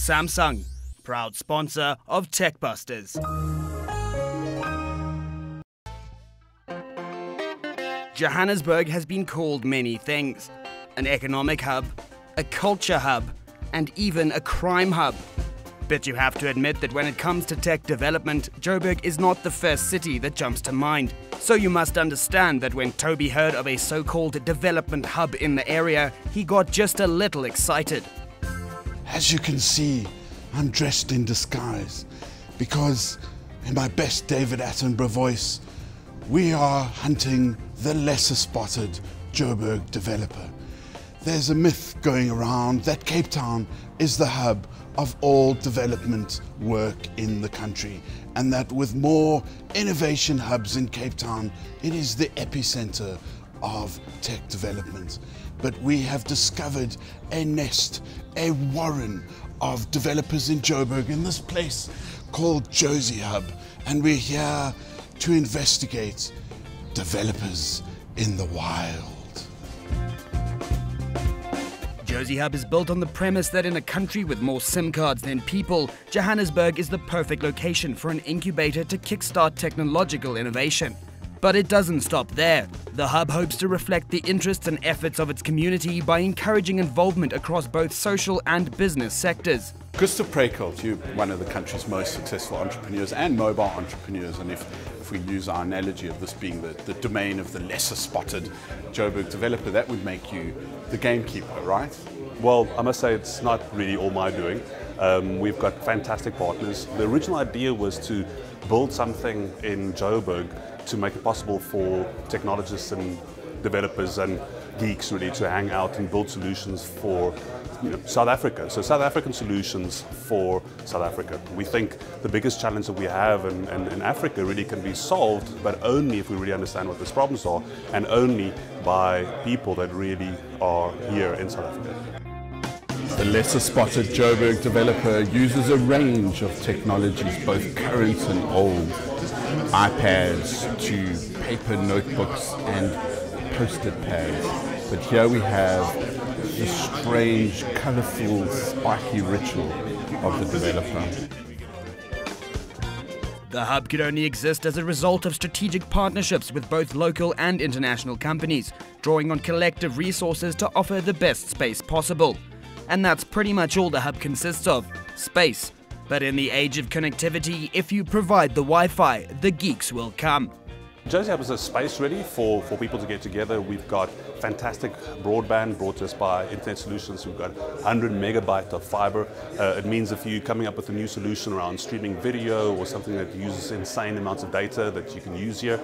Samsung, proud sponsor of TechBusters. Johannesburg has been called many things: an economic hub, a culture hub, and even a crime hub. But you have to admit that when it comes to tech development, Joburg is not the first city that jumps to mind. So you must understand that when Toby heard of a so-called development hub in the area, he got just a little excited. As you can see, I'm dressed in disguise because, in my best David Attenborough voice, we are hunting the lesser spotted Joburg developer. There's a myth going around that Cape Town is the hub of all development work in the country, and that with more innovation hubs in Cape Town, it is the epicenter of tech development. But we have discovered a nest, a warren of developers in Joburg in this place called Jozihub, and we're here to investigate developers in the wild. Jozihub is built on the premise that in a country with more SIM cards than people, Johannesburg is the perfect location for an incubator to kickstart technological innovation. But it doesn't stop there. The hub hopes to reflect the interests and efforts of its community by encouraging involvement across both social and business sectors. Gustav Preikelt, you're one of the country's most successful entrepreneurs and mobile entrepreneurs, and if we use our analogy of this being the domain of the lesser spotted Joburg developer, that would make you the gamekeeper, right? Well, I must say it's not really all my doing. We've got fantastic partners. The original idea was to build something in Joburg to make it possible for technologists and developers and geeks really to hang out and build solutions for South Africa. So South African solutions for South Africa. We think the biggest challenge that we have in Africa really can be solved, but only if we really understand what those problems are, and only by people that really are here in South Africa. The lesser spotted Joburg developer uses a range of technologies, both current and old, iPads to paper notebooks and post-it pads. But here we have the strange, colourful, spiky ritual of the developer. The hub could only exist as a result of strategic partnerships with both local and international companies, drawing on collective resources to offer the best space possible. And that's pretty much all the hub consists of: space. But in the age of connectivity, if you provide the Wi-Fi, the geeks will come. Jozihub is a space ready for people to get together. We've got fantastic broadband brought to us by Internet Solutions. We've got 100 megabyte of fiber. It means if you're coming up with a new solution around streaming video or something that uses insane amounts of data that you can use here,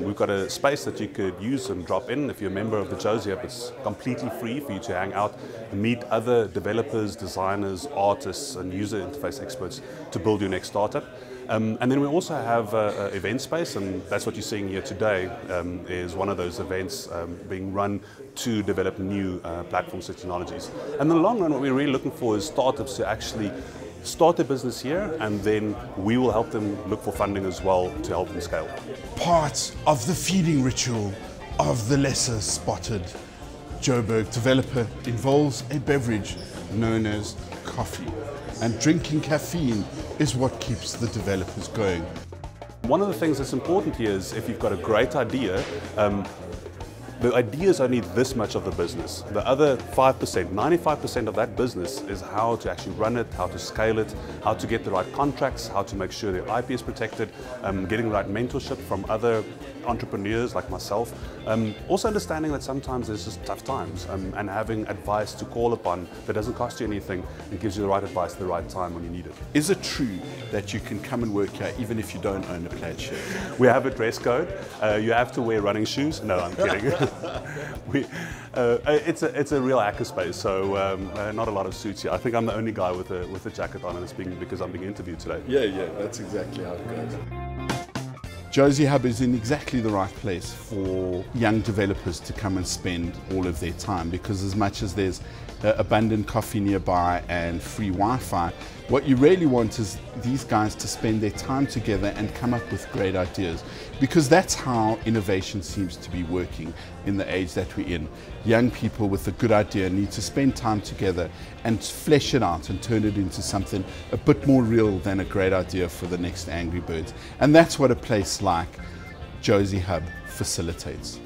we've got a space that you could use and drop in. If you're a member of the Jozihub, it's completely free for you to hang out and meet other developers, designers, artists and user interface experts to build your next startup. And then we also have an event space, and that's what you're seeing here today, is one of those events being run to develop new platforms and technologies. And in the long run, what we're really looking for is startups to actually start their business here, and then we will help them look for funding as well to help them scale. Part of the feeding ritual of the lesser spotted Joburg developer involves a beverage known as coffee. And drinking caffeine is what keeps the developers going. One of the things that's important here is if you've got a great idea, the idea is only this much of the business. The other 5%, 95% of that business is how to actually run it, how to scale it, how to get the right contracts, how to make sure the IP is protected, getting the right mentorship from other entrepreneurs like myself. Also understanding that sometimes there's just tough times, and having advice to call upon that doesn't cost you anything and gives you the right advice at the right time when you need it. Is it true that you can come and work here even if you don't own a plaid shirt? We have a dress code. You have to wear running shoes. No, I'm kidding. It's a real hacker space, so not a lot of suits here. I think I'm the only guy with a jacket on, and it's because I'm being interviewed today. Yeah, that's exactly how it goes. Jozihub is in exactly the right place for young developers to come and spend all of their time, because as much as there's abundant coffee nearby and free Wi-Fi, What you really want is these guys to spend their time together and come up with great ideas, because that's how innovation seems to be working in the age that we're in. Young people with a good idea need to spend time together and flesh it out and turn it into something a bit more real than a great idea for the next Angry Birds. And that's what a place like Jozihub facilitates.